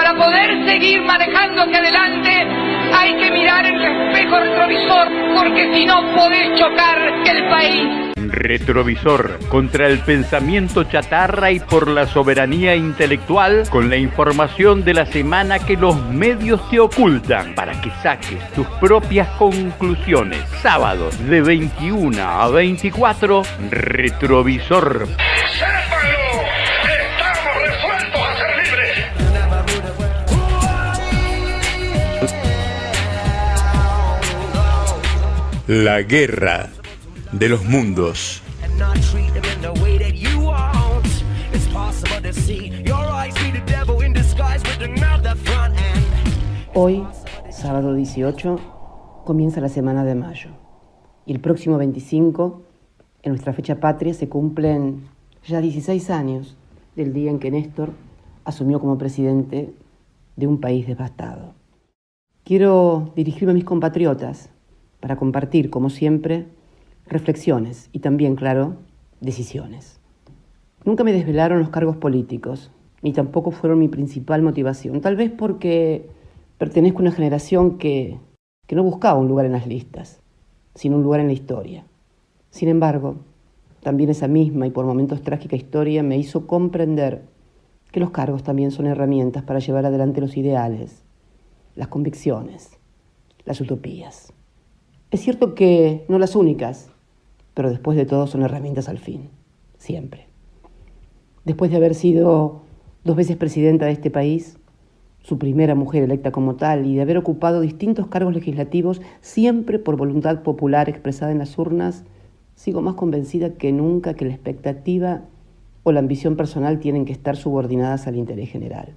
para poder seguir manejando hacia adelante hay que mirar el espejo retrovisor, porque si no podés chocar el país. Retrovisor, contra el pensamiento chatarra y por la soberanía intelectual, con la información de la semana que los medios te ocultan, para que saques tus propias conclusiones. Sábados de 21 a 24, Retrovisor. ¡Sépalo! ¡Estamos resueltos a ser libres! La guerra de los mundos. Hoy, sábado 18, comienza la semana de mayo. Y el próximo 25, en nuestra fecha patria, se cumplen ya 16 años del día en que Néstor asumió como presidente de un país devastado. Quiero dirigirme a mis compatriotas para compartir, como siempre, reflexiones y también, claro, decisiones. Nunca me desvelaron los cargos políticos, ni tampoco fueron mi principal motivación, tal vez porque pertenezco a una generación que no buscaba un lugar en las listas, sino un lugar en la historia. Sin embargo, también esa misma y por momentos trágica historia me hizo comprender que los cargos también son herramientas para llevar adelante los ideales, las convicciones, las utopías. Es cierto que no las únicas, pero después de todo son herramientas al fin, siempre. Después de haber sido 2 veces presidenta de este país, su primera mujer electa como tal, y de haber ocupado distintos cargos legislativos, siempre por voluntad popular expresada en las urnas, sigo más convencida que nunca que la expectativa o la ambición personal tienen que estar subordinadas al interés general.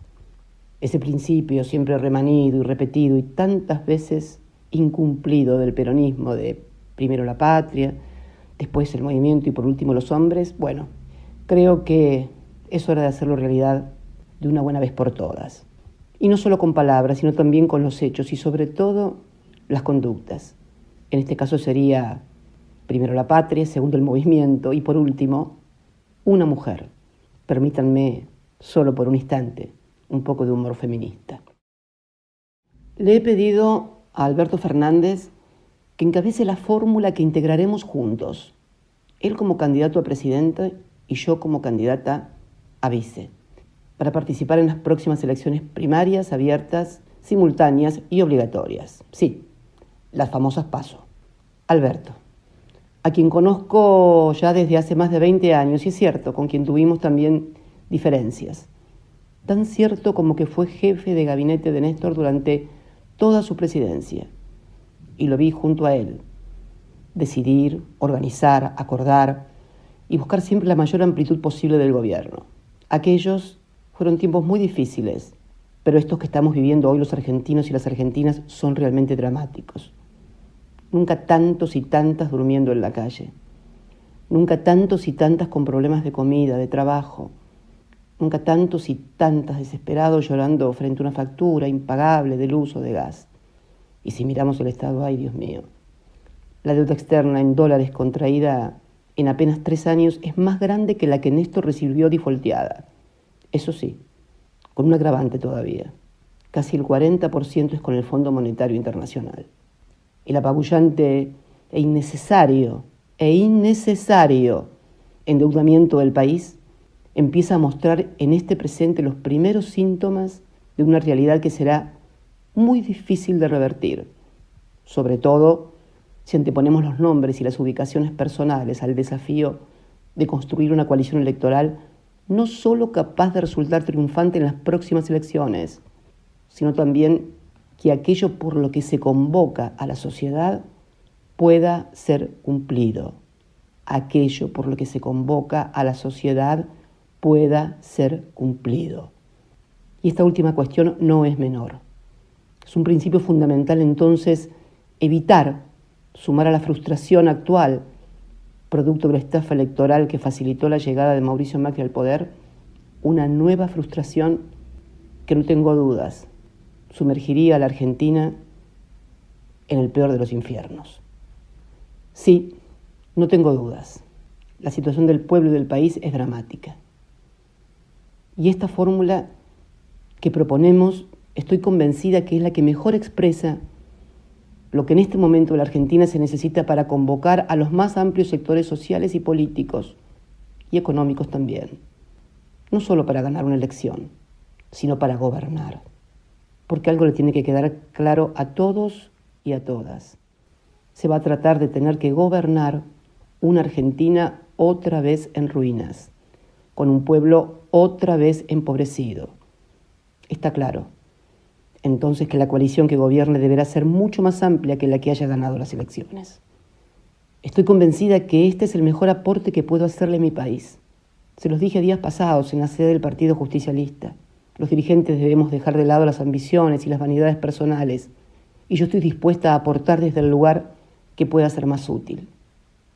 Ese principio siempre remanido y repetido y tantas veces incumplido del peronismo de primero la patria, después el movimiento y por último los hombres, bueno, creo que es hora de hacerlo realidad de una buena vez por todas. Y no solo con palabras, sino también con los hechos y sobre todo las conductas. En este caso sería primero la patria, segundo el movimiento y por último una mujer. Permítanme, solo por un instante, un poco de humor feminista. Le he pedido a Alberto Fernández que encabece la fórmula que integraremos juntos. Él como candidato a presidente y yo como candidata a vice, para participar en las próximas elecciones primarias, abiertas, simultáneas y obligatorias. Sí, las famosas PASO. Alberto, a quien conozco ya desde hace más de 20 años, y es cierto, con quien tuvimos también diferencias. Tan cierto como que fue jefe de gabinete de Néstor durante toda su presidencia. Y lo vi junto a él, decidir, organizar, acordar y buscar siempre la mayor amplitud posible del gobierno. Aquellos fueron tiempos muy difíciles, pero estos que estamos viviendo hoy los argentinos y las argentinas son realmente dramáticos. Nunca tantos y tantas durmiendo en la calle. Nunca tantos y tantas con problemas de comida, de trabajo. Nunca tantos y tantas desesperados llorando frente a una factura impagable de luz o de gas. Y si miramos el estado, ¡ay, Dios mío! La deuda externa en dólares contraída en apenas 3 años es más grande que la que Néstor recibió defaulteada. Eso sí, con un agravante todavía. Casi el 40% es con el Fondo Monetario Internacional. El apabullante e innecesario endeudamiento del país empieza a mostrar en este presente los primeros síntomas de una realidad que será muy difícil de revertir, sobre todo si anteponemos los nombres y las ubicaciones personales al desafío de construir una coalición electoral no solo capaz de resultar triunfante en las próximas elecciones, sino también que aquello por lo que se convoca a la sociedad pueda ser cumplido. Aquello por lo que se convoca a la sociedad pueda ser cumplido. Y esta última cuestión no es menor. Es un principio fundamental entonces evitar sumar a la frustración actual, producto de la estafa electoral que facilitó la llegada de Mauricio Macri al poder, una nueva frustración que no tengo dudas sumergiría a la Argentina en el peor de los infiernos. Sí, no tengo dudas. La situación del pueblo y del país es dramática. Y esta fórmula que proponemos, estoy convencida que es la que mejor expresa lo que en este momento en la Argentina se necesita para convocar a los más amplios sectores sociales y políticos, y económicos también, no solo para ganar una elección, sino para gobernar. Porque algo le tiene que quedar claro a todos y a todas. Se va a tratar de tener que gobernar una Argentina otra vez en ruinas, con un pueblo otra vez empobrecido. Está claro, entonces, que la coalición que gobierne deberá ser mucho más amplia que la que haya ganado las elecciones. Estoy convencida que este es el mejor aporte que puedo hacerle a mi país. Se los dije días pasados en la sede del Partido Justicialista. Los dirigentes debemos dejar de lado las ambiciones y las vanidades personales, y yo estoy dispuesta a aportar desde el lugar que pueda ser más útil.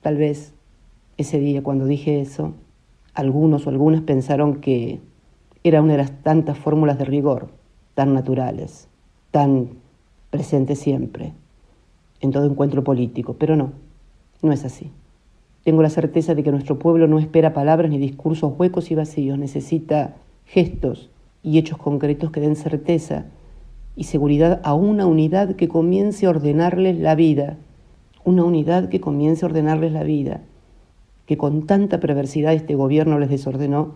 Tal vez ese día, cuando dije eso, algunos o algunas pensaron que era una de las tantas fórmulas de rigor, tan naturales, tan presentes siempre, en todo encuentro político, pero no es así. Tengo la certeza de que nuestro pueblo no espera palabras ni discursos huecos y vacíos, necesita gestos y hechos concretos que den certeza y seguridad a una unidad que comience a ordenarles la vida, una unidad que comience a ordenarles la vida, que con tanta perversidad este gobierno les desordenó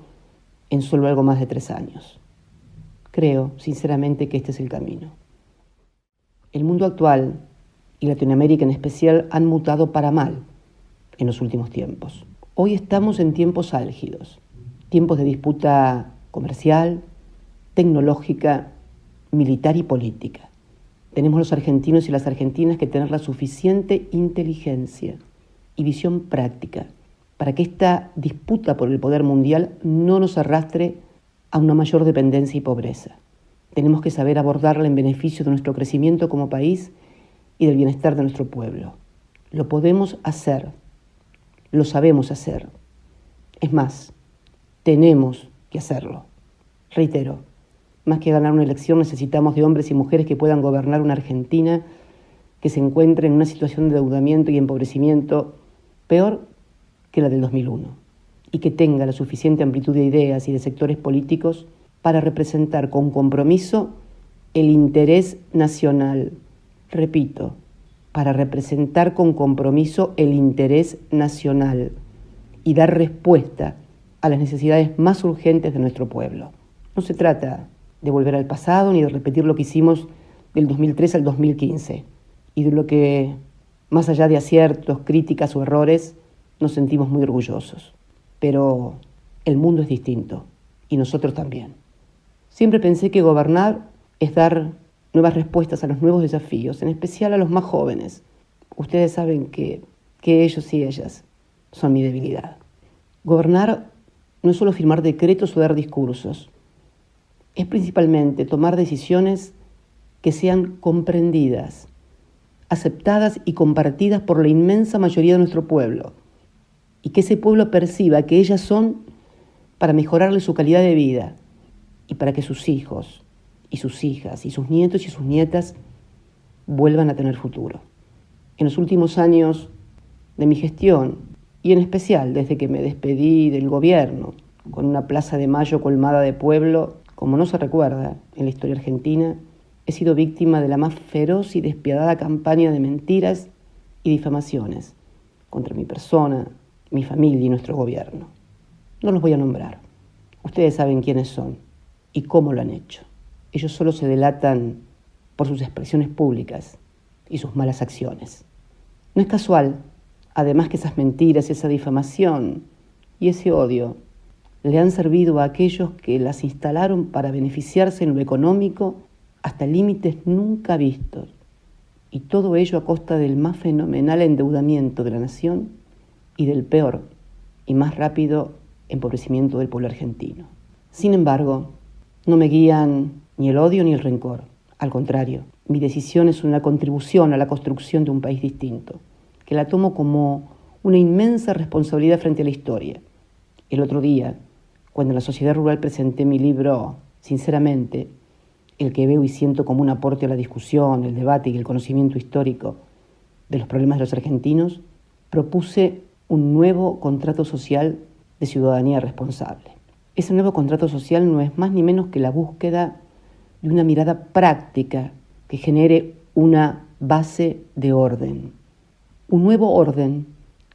en solo algo más de 3 años. Creo, sinceramente, que este es el camino. El mundo actual, y Latinoamérica en especial, han mutado para mal en los últimos tiempos. Hoy estamos en tiempos álgidos, tiempos de disputa comercial, tecnológica, militar y política. Tenemos los argentinos y las argentinas que tener la suficiente inteligencia y visión práctica para que esta disputa por el poder mundial no nos arrastre a una mayor dependencia y pobreza. Tenemos que saber abordarla en beneficio de nuestro crecimiento como país y del bienestar de nuestro pueblo. Lo podemos hacer, lo sabemos hacer. Es más, tenemos que hacerlo. Reitero, más que ganar una elección necesitamos de hombres y mujeres que puedan gobernar una Argentina que se encuentre en una situación de endeudamiento y empobrecimiento peor que la del 2001 y que tenga la suficiente amplitud de ideas y de sectores políticos para representar con compromiso el interés nacional. Repito, para representar con compromiso el interés nacional y dar respuesta a las necesidades más urgentes de nuestro pueblo. No se trata de volver al pasado ni de repetir lo que hicimos del 2003 al 2015 y de lo que, más allá de aciertos, críticas o errores, nos sentimos muy orgullosos. Pero el mundo es distinto y nosotros también. Siempre pensé que gobernar es dar nuevas respuestas a los nuevos desafíos, en especial a los más jóvenes. Ustedes saben que ellos y ellas son mi debilidad. Gobernar no es solo firmar decretos o dar discursos. Es principalmente tomar decisiones que sean comprendidas, aceptadas y compartidas por la inmensa mayoría de nuestro pueblo, y que ese pueblo perciba que ellas son para mejorarle su calidad de vida y para que sus hijos y sus hijas y sus nietos y sus nietas vuelvan a tener futuro. En los últimos años de mi gestión, y en especial desde que me despedí del gobierno, con una Plaza de Mayo colmada de pueblo, como no se recuerda en la historia argentina, he sido víctima de la más feroz y despiadada campaña de mentiras y difamaciones contra mi persona, mi familia y nuestro gobierno. No los voy a nombrar. Ustedes saben quiénes son y cómo lo han hecho. Ellos solo se delatan por sus expresiones públicas y sus malas acciones. No es casual, además, que esas mentiras, esa difamación y ese odio le han servido a aquellos que las instalaron para beneficiarse en lo económico hasta límites nunca vistos, y todo ello a costa del más fenomenal endeudamiento de la nación y del peor y más rápido empobrecimiento del pueblo argentino. Sin embargo, no me guían ni el odio ni el rencor. Al contrario, mi decisión es una contribución a la construcción de un país distinto, que la tomo como una inmensa responsabilidad frente a la historia. El otro día, cuando en la Sociedad Rural presenté mi libro, Sinceramente, el que veo y siento como un aporte a la discusión, el debate y el conocimiento histórico de los problemas de los argentinos, propuse un nuevo contrato social de ciudadanía responsable. Ese nuevo contrato social no es más ni menos que la búsqueda y una mirada práctica que genere una base de orden. Un nuevo orden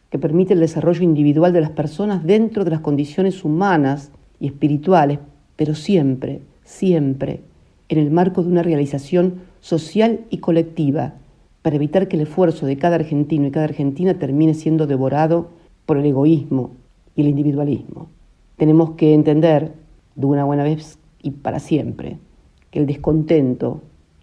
que permite el desarrollo individual de las personas dentro de las condiciones humanas y espirituales, pero siempre, siempre en el marco de una realización social y colectiva, para evitar que el esfuerzo de cada argentino y cada argentina termine siendo devorado por el egoísmo y el individualismo. Tenemos que entender, de una buena vez y para siempre, que el descontento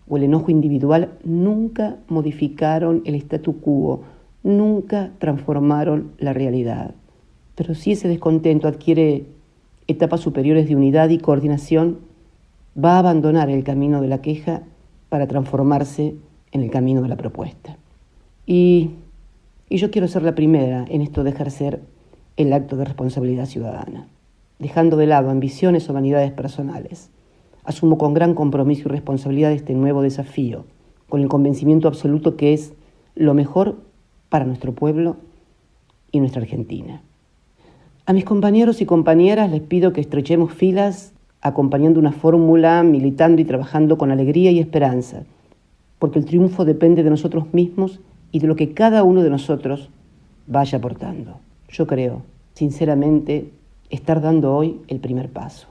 o el enojo individual nunca modificaron el statu quo, nunca transformaron la realidad. Pero si ese descontento adquiere etapas superiores de unidad y coordinación, va a abandonar el camino de la queja para transformarse en el camino de la propuesta. Y yo quiero ser la primera en esto de ejercer el acto de responsabilidad ciudadana, dejando de lado ambiciones o vanidades personales. Asumo con gran compromiso y responsabilidad este nuevo desafío, con el convencimiento absoluto que es lo mejor para nuestro pueblo y nuestra Argentina. A mis compañeros y compañeras les pido que estrechemos filas acompañando una fórmula, militando y trabajando con alegría y esperanza, porque el triunfo depende de nosotros mismos y de lo que cada uno de nosotros vaya aportando. Yo creo, sinceramente, estar dando hoy el primer paso.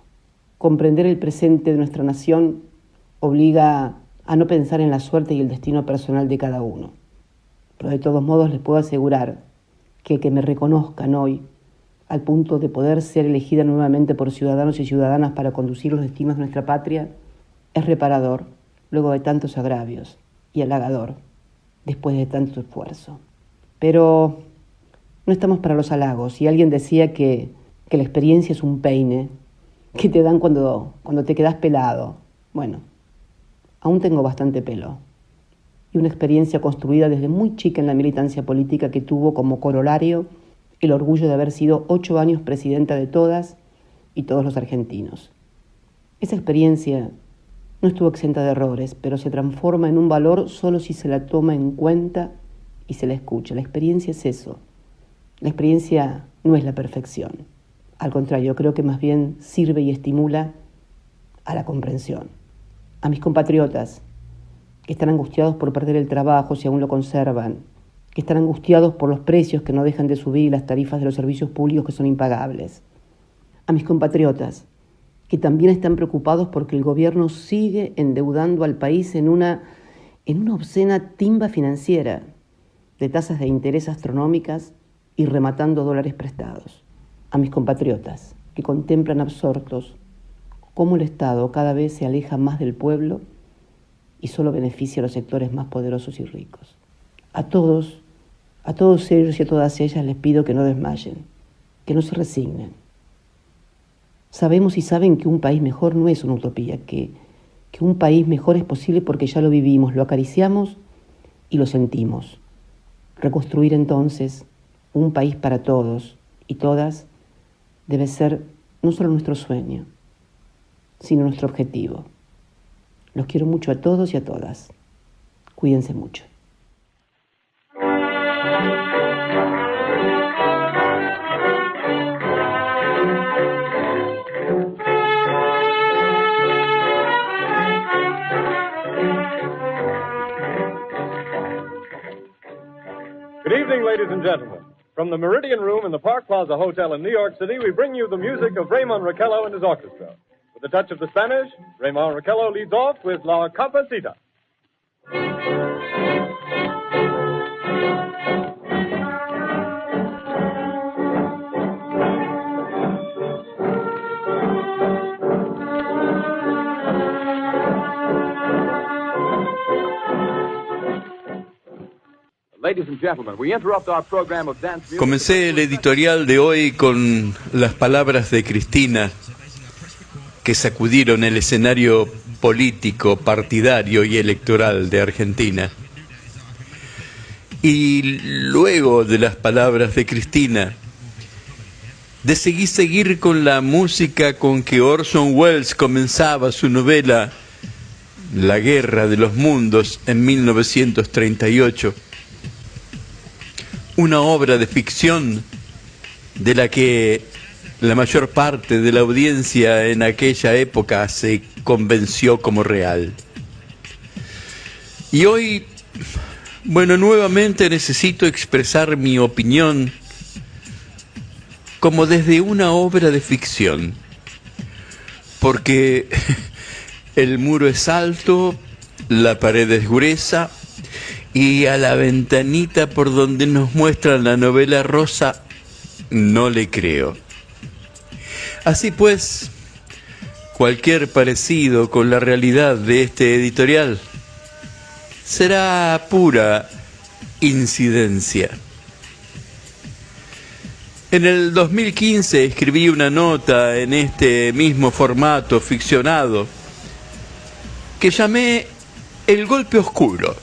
Comprender el presente de nuestra nación obliga a no pensar en la suerte y el destino personal de cada uno. Pero de todos modos les puedo asegurar que el que me reconozcan hoy, al punto de poder ser elegida nuevamente por ciudadanos y ciudadanas para conducir los destinos de nuestra patria, es reparador luego de tantos agravios y halagador después de tanto esfuerzo. Pero no estamos para los halagos. Y alguien decía que la experiencia es un peine que te dan cuando te quedas pelado. Bueno, aún tengo bastante pelo. Y una experiencia construida desde muy chica en la militancia política que tuvo como corolario el orgullo de haber sido 8 años presidenta de todas y todos los argentinos. Esa experiencia no estuvo exenta de errores, pero se transforma en un valor solo si se la toma en cuenta y se la escucha. La experiencia es eso. La experiencia no es la perfección. Al contrario, creo que más bien sirve y estimula a la comprensión. A mis compatriotas que están angustiados por perder el trabajo si aún lo conservan, que están angustiados por los precios que no dejan de subir y las tarifas de los servicios públicos que son impagables. A mis compatriotas que también están preocupados porque el gobierno sigue endeudando al país en una obscena timba financiera de tasas de interés astronómicas y rematando dólares prestados. A mis compatriotas que contemplan absortos cómo el Estado cada vez se aleja más del pueblo y solo beneficia a los sectores más poderosos y ricos. A todos ellos y a todas ellas les pido que no desmayen, que no se resignen. Sabemos y saben que un país mejor no es una utopía, que un país mejor es posible porque ya lo vivimos, lo acariciamos y lo sentimos. Reconstruir entonces un país para todos y todas debe ser no solo nuestro sueño, sino nuestro objetivo. Los quiero mucho a todos y a todas. Cuídense mucho. Good evening, ladies and gentlemen. From the Meridian Room in the Park Plaza Hotel in New York City, we bring you the music of Raymond Raquello and his orchestra. With a touch of the Spanish, Raymond Raquello leads off with La Campesita. Comencé el editorial de hoy con las palabras de Cristina que sacudieron el escenario político, partidario y electoral de Argentina. Y luego de las palabras de Cristina, decidí seguir con la música con que Orson Welles comenzaba su novela La Guerra de los Mundos en 1938. Una obra de ficción de la que la mayor parte de la audiencia en aquella época se convenció como real. Y hoy, bueno, nuevamente necesito expresar mi opinión como desde una obra de ficción, porque el muro es alto, la pared es gruesa, y a la ventanita por donde nos muestran la novela rosa no le creo. Así pues, cualquier parecido con la realidad de este editorial será pura incidencia. En el 2015 escribí una nota en este mismo formato ficcionado que llamé El golpe oscuro.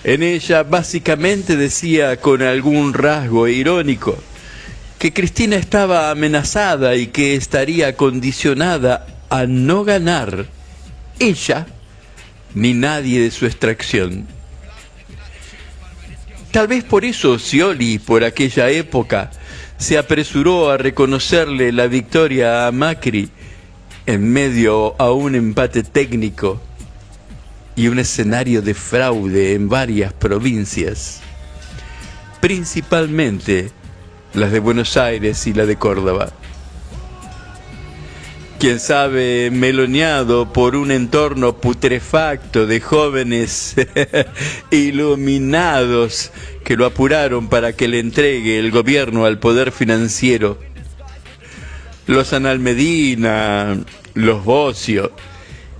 En ella básicamente decía con algún rasgo irónico que Cristina estaba amenazada y que estaría condicionada a no ganar ella ni nadie de su extracción. Tal vez por eso Scioli, por aquella época, se apresuró a reconocerle la victoria a Macri en medio a un empate técnico y un escenario de fraude en varias provincias, principalmente las de Buenos Aires y la de Córdoba. Quién sabe, meloneado por un entorno putrefacto de jóvenes iluminados que lo apuraron para que le entregue el gobierno al poder financiero. Los Analmedina, los Bocio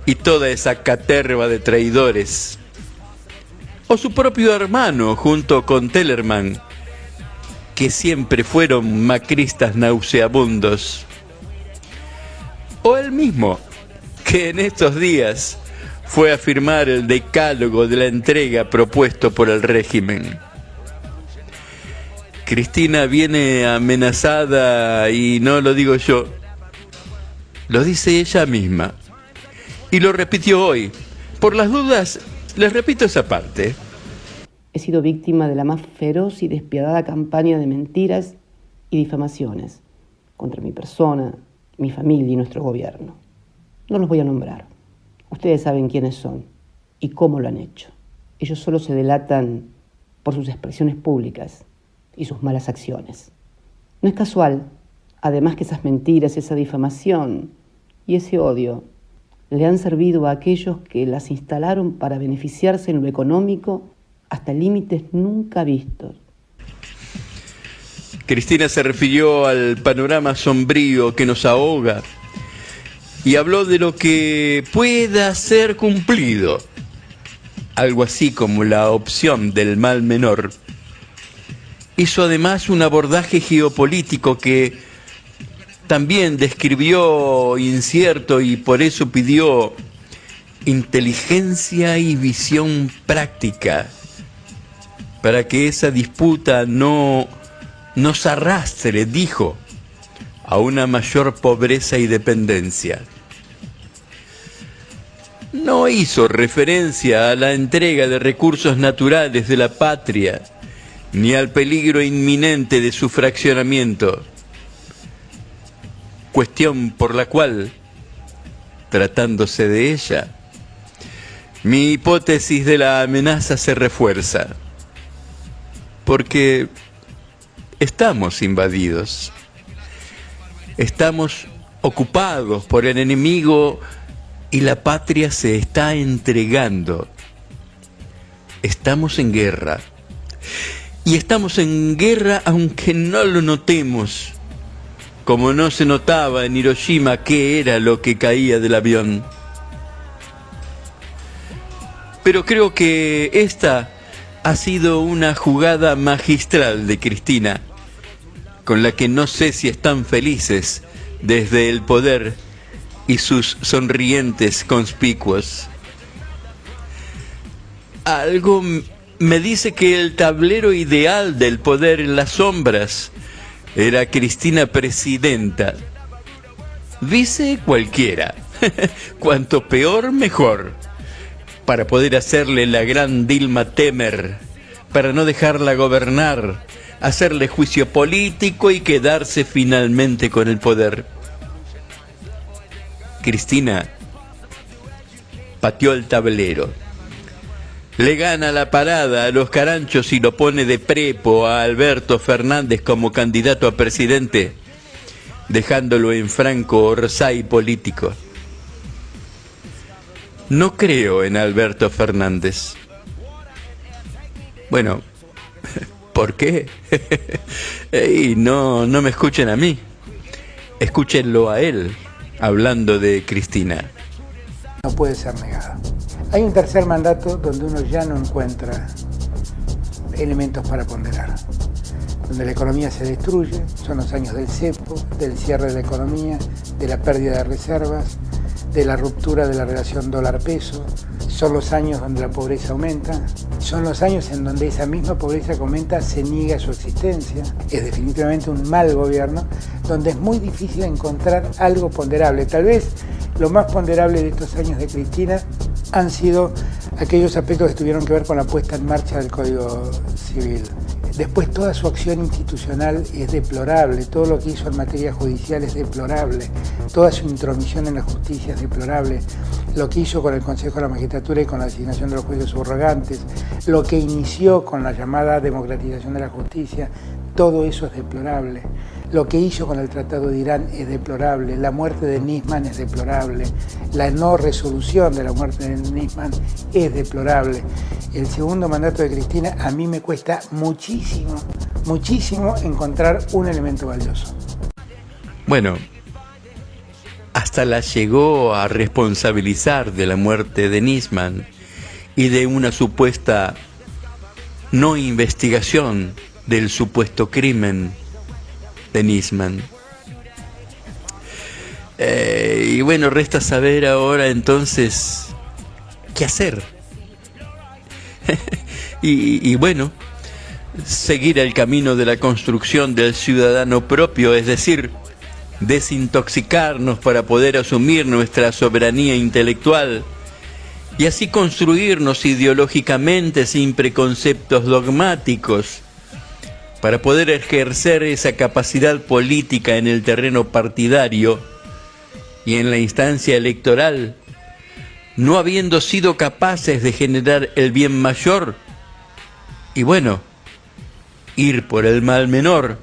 y toda esa caterva de traidores. O su propio hermano junto con Tellerman, que siempre fueron macristas nauseabundos. O él mismo, que en estos días fue a firmar el decálogo de la entrega propuesto por el régimen. Cristina viene amenazada y no lo digo yo, lo dice ella misma. Y lo repitió hoy. Por las dudas, les repito esa parte. He sido víctima de la más feroz y despiadada campaña de mentiras y difamaciones contra mi persona, mi familia y nuestro gobierno. No los voy a nombrar. Ustedes saben quiénes son y cómo lo han hecho. Ellos solo se delatan por sus expresiones públicas y sus malas acciones. No es casual, además, que esas mentiras, esa difamación y ese odio le han servido a aquellos que las instalaron para beneficiarse en lo económico hasta límites nunca vistos. Cristina se refirió al panorama sombrío que nos ahoga y habló de lo que pueda ser cumplido, algo así como la opción del mal menor. Hizo además un abordaje geopolítico que también describió incierto y por eso pidió inteligencia y visión práctica para que esa disputa no nos arrastre, dijo, a una mayor pobreza y dependencia. No hizo referencia a la entrega de recursos naturales de la patria, ni al peligro inminente de su fraccionamiento, cuestión por la cual, tratándose de ella, mi hipótesis de la amenaza se refuerza, porque estamos invadidos, estamos ocupados por el enemigo y la patria se está entregando. Estamos en guerra. Y estamos en guerra aunque no lo notemos, como no se notaba en Hiroshima qué era lo que caía del avión. Pero creo que esta ha sido una jugada magistral de Cristina, con la que no sé si están felices desde el poder y sus sonrientes conspicuos. Algo me dice que el tablero ideal del poder en las sombras era Cristina presidenta. Vice cualquiera, cuanto peor mejor, para poder hacerle la gran Dilma Temer, para no dejarla gobernar, hacerle juicio político y quedarse finalmente con el poder. Cristina pateó el tablero, le gana la parada a los caranchos y lo pone de prepo a Alberto Fernández como candidato a presidente, dejándolo en franco orsay político. No creo en Alberto Fernández. Bueno, ¿por qué? Y no me escuchen a mí, escúchenlo a él, hablando de Cristina. No puede ser negada. Hay un tercer mandato donde uno ya no encuentra elementos para ponderar, donde la economía se destruye, son los años del cepo, del cierre de la economía, de la pérdida de reservas, de la ruptura de la relación dólar-peso, son los años donde la pobreza aumenta, son los años en donde esa misma pobreza que aumenta se niega su existencia. Es definitivamente un mal gobierno, donde es muy difícil encontrar algo ponderable. Tal vez lo más ponderable de estos años de Cristina han sido aquellos aspectos que tuvieron que ver con la puesta en marcha del Código Civil. Después toda su acción institucional es deplorable, todo lo que hizo en materia judicial es deplorable, toda su intromisión en la justicia es deplorable, lo que hizo con el Consejo de la Magistratura y con la designación de los jueces subrogantes, lo que inició con la llamada democratización de la justicia, todo eso es deplorable. Lo que hizo con el Tratado de Irán es deplorable, la muerte de Nisman es deplorable, la no resolución de la muerte de Nisman es deplorable. El segundo mandato de Cristina a mí me cuesta muchísimo encontrar un elemento valioso. Bueno, hasta la llegó a responsabilizar de la muerte de Nisman y de una supuesta no investigación del supuesto crimen de Nisman. Y bueno, resta saber ahora entonces qué hacer. y bueno, seguir el camino de la construcción del ciudadano propio, es decir, desintoxicarnos para poder asumir nuestra soberanía intelectual y así construirnos ideológicamente sin preconceptos dogmáticos, para poder ejercer esa capacidad política en el terreno partidario y en la instancia electoral, no habiendo sido capaces de generar el bien mayor, y bueno, ir por el mal menor,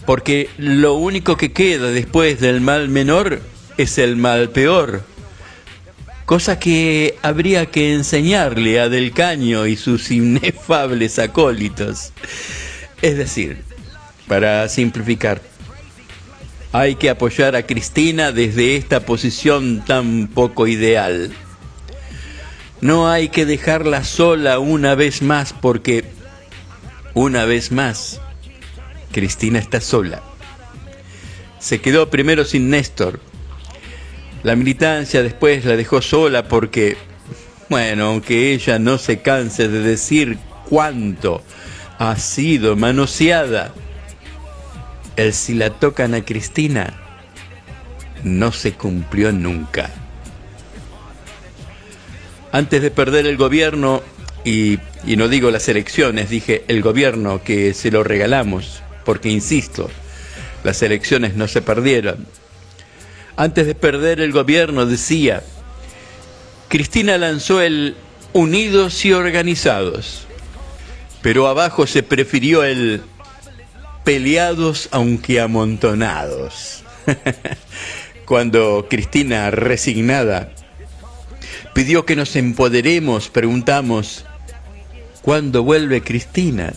porque lo único que queda después del mal menor es el mal peor, cosa que habría que enseñarle a Del Caño y sus inefables acólitos. Es decir, para simplificar, hay que apoyar a Cristina desde esta posición tan poco ideal. No hay que dejarla sola una vez más, porque una vez más Cristina está sola. Se quedó primero sin Néstor. La militancia después la dejó sola porque, bueno, aunque ella no se canse de decir cuánto ha sido manoseada, el si la tocan a Cristina no se cumplió nunca. Antes de perder el gobierno, y no digo las elecciones, dije el gobierno que se lo regalamos, porque insisto, las elecciones no se perdieron. Antes de perder el gobierno decía, Cristina lanzó el unidos y organizados, pero abajo se prefirió el peleados aunque amontonados. Cuando Cristina, resignada, pidió que nos empoderemos, preguntamos, ¿cuándo vuelve Cristina?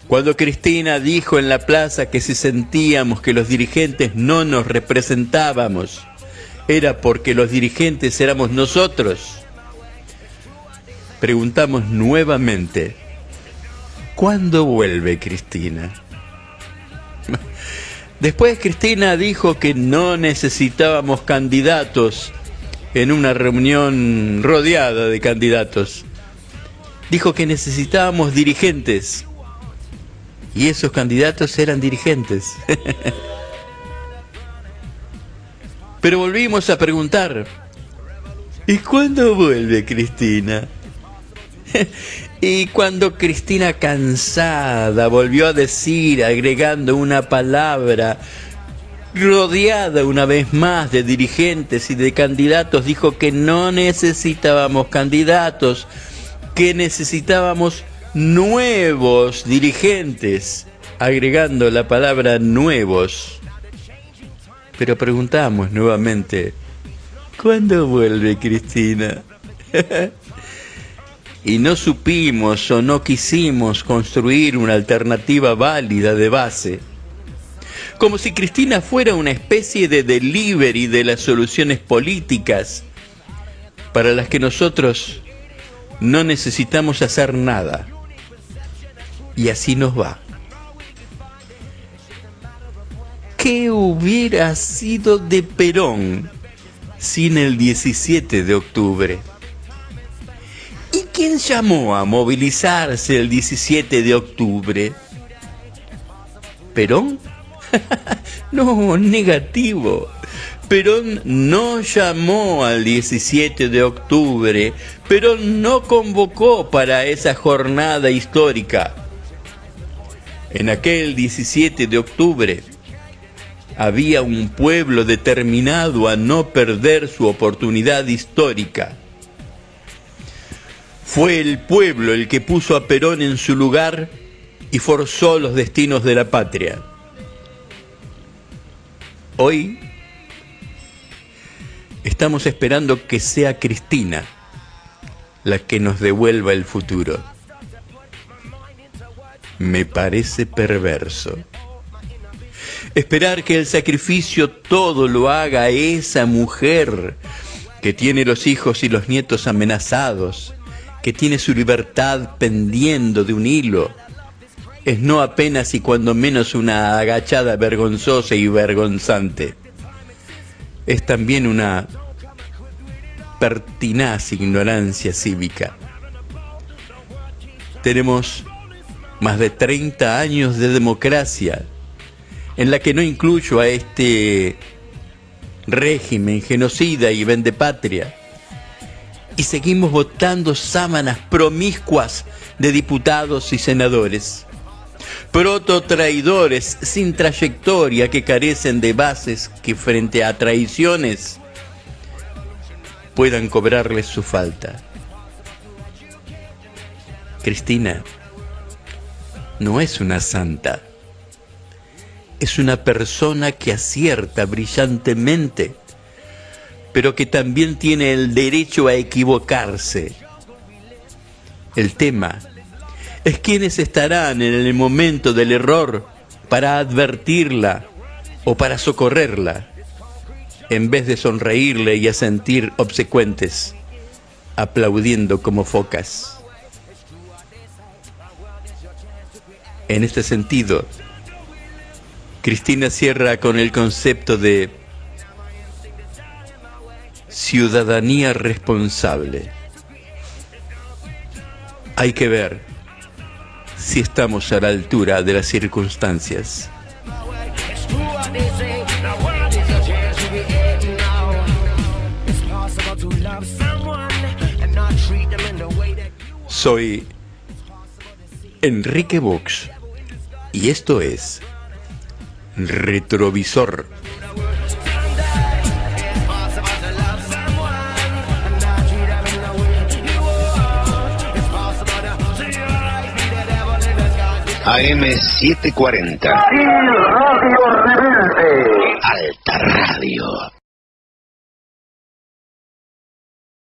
Cuando Cristina dijo en la plaza que si sentíamos que los dirigentes no nos representábamos, era porque los dirigentes éramos nosotros. Preguntamos nuevamente, ¿cuándo vuelve Cristina? Después Cristina dijo que no necesitábamos candidatos en una reunión rodeada de candidatos. Dijo que necesitábamos dirigentes. Y esos candidatos eran dirigentes. Pero volvimos a preguntar, ¿y cuándo vuelve Cristina? Y cuando Cristina, cansada, volvió a decir, agregando una palabra, rodeada una vez más de dirigentes y de candidatos, dijo que no necesitábamos candidatos, que necesitábamos nuevos dirigentes, agregando la palabra nuevos. Pero preguntamos nuevamente, ¿cuándo vuelve Cristina? Y no supimos o no quisimos construir una alternativa válida de base. Como si Cristina fuera una especie de delivery de las soluciones políticas para las que nosotros no necesitamos hacer nada. Y así nos va. ¿Qué hubiera sido de Perón sin el 17 de octubre? ¿Y quién llamó a movilizarse el 17 de octubre? ¿Perón? No, negativo. Perón no llamó al 17 de octubre. Perón no convocó para esa jornada histórica. En aquel 17 de octubre había un pueblo determinado a no perder su oportunidad histórica. Fue el pueblo el que puso a Perón en su lugar y forzó los destinos de la patria. Hoy estamos esperando que sea Cristina la que nos devuelva el futuro. Me parece perverso. Esperar que el sacrificio todo lo haga esa mujer que tiene los hijos y los nietos amenazados, que tiene su libertad pendiendo de un hilo, es no apenas y cuando menos una agachada vergonzosa y vergonzante. Es también una pertinaz ignorancia cívica. Tenemos más de 30 años de democracia, en la que no incluyo a este régimen genocida y vendepatria, y seguimos votando sábanas promiscuas de diputados y senadores, prototraidores sin trayectoria que carecen de bases que frente a traiciones puedan cobrarles su falta. Cristina no es una santa, es una persona que acierta brillantemente, pero que también tiene el derecho a equivocarse. El tema es quiénes estarán en el momento del error para advertirla o para socorrerla, en vez de sonreírle y asentir obsecuentes, aplaudiendo como focas. En este sentido, Cristina cierra con el concepto de ciudadanía responsable. Hay que ver si estamos a la altura de las circunstancias. Soy Enrique Vox y esto es Retrovisor. AM 740. Radio Rebelde. Alta Radio.